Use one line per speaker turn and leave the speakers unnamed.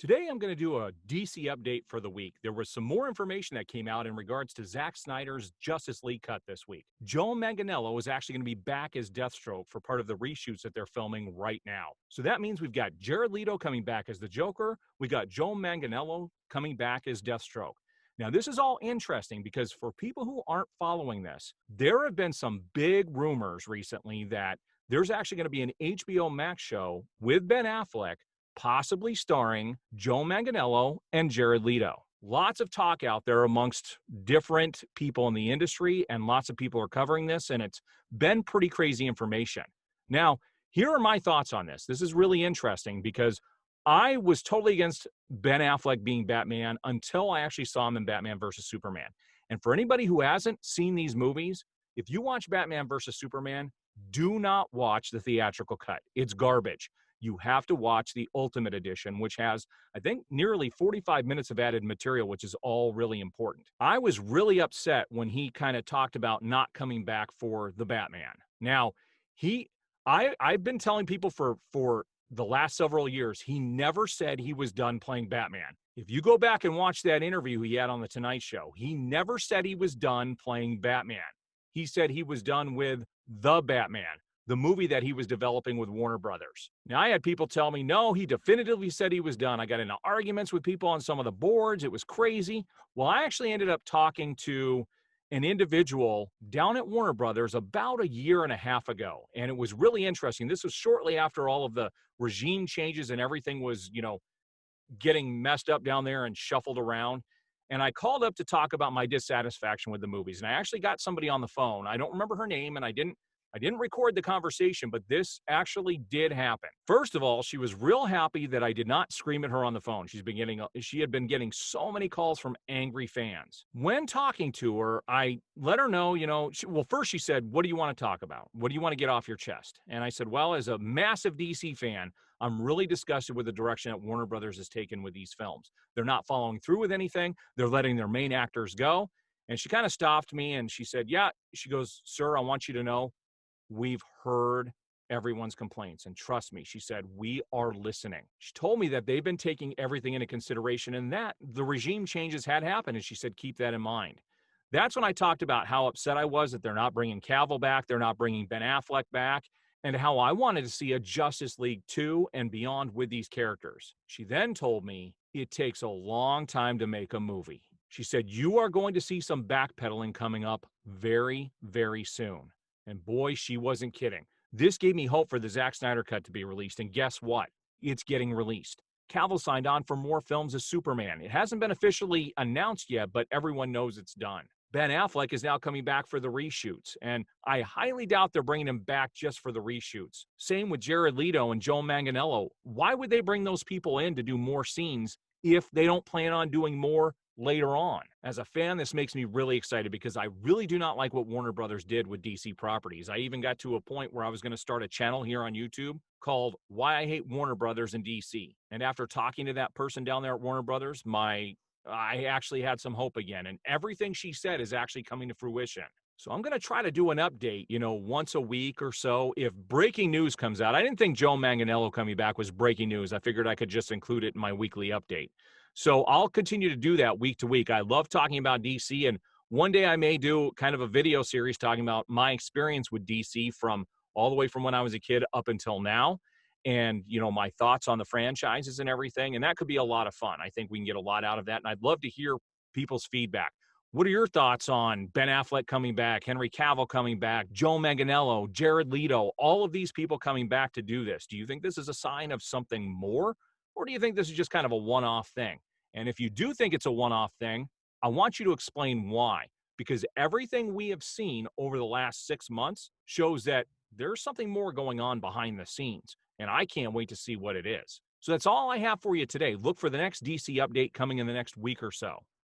Today, I'm going to do a DC update for the week. There was some more information that came out in regards to Zack Snyder's Justice League cut this week. Joe Manganiello is actually going to be back as Deathstroke for part of the reshoots that they're filming right now. So that means we've got Jared Leto coming back as the Joker. We got Joe Manganiello coming back as Deathstroke. Now, this is all interesting because for people who aren't following this, there have been some big rumors recently that there's actually going to be an HBO Max show with Ben Affleck possibly starring Joe Manganiello and Jared Leto. Lots of talk out there amongst different people in the industry, and lots of people are covering this, and it's been pretty crazy information. Now, here are my thoughts on this. This is really interesting because I was totally against Ben Affleck being Batman until I actually saw him in Batman versus Superman. And for anybody who hasn't seen these movies, if you watch Batman versus Superman, do not watch the theatrical cut. It's garbage. You have to watch the Ultimate Edition, which has, I think, nearly 45 minutes of added material, which is all really important. I was really upset when he kind of talked about not coming back for the Batman. Now, I've been telling people for the last several years, he never said he was done playing Batman. If you go back and watch that interview he had on The Tonight Show, he never said he was done playing Batman. He said he was done with the Batman, the movie that he was developing with Warner Brothers. Now, I had people tell me, no, he definitively said he was done. I got into arguments with people on some of the boards. It was crazy. Well, I actually ended up talking to an individual down at Warner Brothers about a year and a half ago. And it was really interesting. This was shortly after all of the regime changes and everything was, getting messed up down there and shuffled around. And I called up to talk about my dissatisfaction with the movies. And I actually got somebody on the phone. I don't remember her name, and I didn't record the conversation, but this actually did happen. First of all, she was real happy that I did not scream at her on the phone. She had been getting so many calls from angry fans. When talking to her, I let her know, first she said, "What do you want to talk about? What do you want to get off your chest?" And I said, "Well, as a massive DC fan, I'm really disgusted with the direction that Warner Brothers has taken with these films. They're not following through with anything. They're letting their main actors go." And she kind of stopped me and she said, "Yeah," she goes, "Sir, I want you to know, we've heard everyone's complaints. And trust me," she said, "we are listening." She told me that they've been taking everything into consideration and that the regime changes had happened. And she said, "keep that in mind." That's when I talked about how upset I was that they're not bringing Cavill back, they're not bringing Ben Affleck back, and how I wanted to see a Justice League 2 and beyond with these characters. She then told me it takes a long time to make a movie. She said, "You are going to see some backpedaling coming up very, very soon." And boy, she wasn't kidding. This gave me hope for the Zack Snyder cut to be released. And guess what? It's getting released. Cavill signed on for more films as Superman. It hasn't been officially announced yet, but everyone knows it's done. Ben Affleck is now coming back for the reshoots, and I highly doubt they're bringing him back just for the reshoots. Same with Jared Leto and Joe Manganiello. Why would they bring those people in to do more scenes if they don't plan on doing more later on? As a fan, this makes me really excited because I really do not like what Warner Brothers did with DC properties. I even got to a point where I was going to start a channel here on YouTube called Why I Hate Warner Brothers in DC. And after talking to that person down there at Warner Brothers, I actually had some hope again, and everything she said is actually coming to fruition. So I'm going to try to do an update, once a week or so. If breaking news comes out, I didn't think Joe Manganiello coming back was breaking news. I figured I could just include it in my weekly update. So I'll continue to do that week to week. I love talking about DC, and one day I may do kind of a video series talking about my experience with DC from all the way from when I was a kid up until now, and my thoughts on the franchises and everything. And that could be a lot of fun. I think we can get a lot out of that, and I'd love to hear people's feedback. What are your thoughts on Ben Affleck coming back, Henry Cavill coming back, Joe Manganiello, Jared Leto, all of these people coming back to do this? Do you think this is a sign of something more, or do you think this is just kind of a one-off thing? And if you do think it's a one-off thing, I want you to explain why. Because everything we have seen over the last 6 months shows that there's something more going on behind the scenes. And I can't wait to see what it is. So that's all I have for you today. Look for the next DC update coming in the next week or so.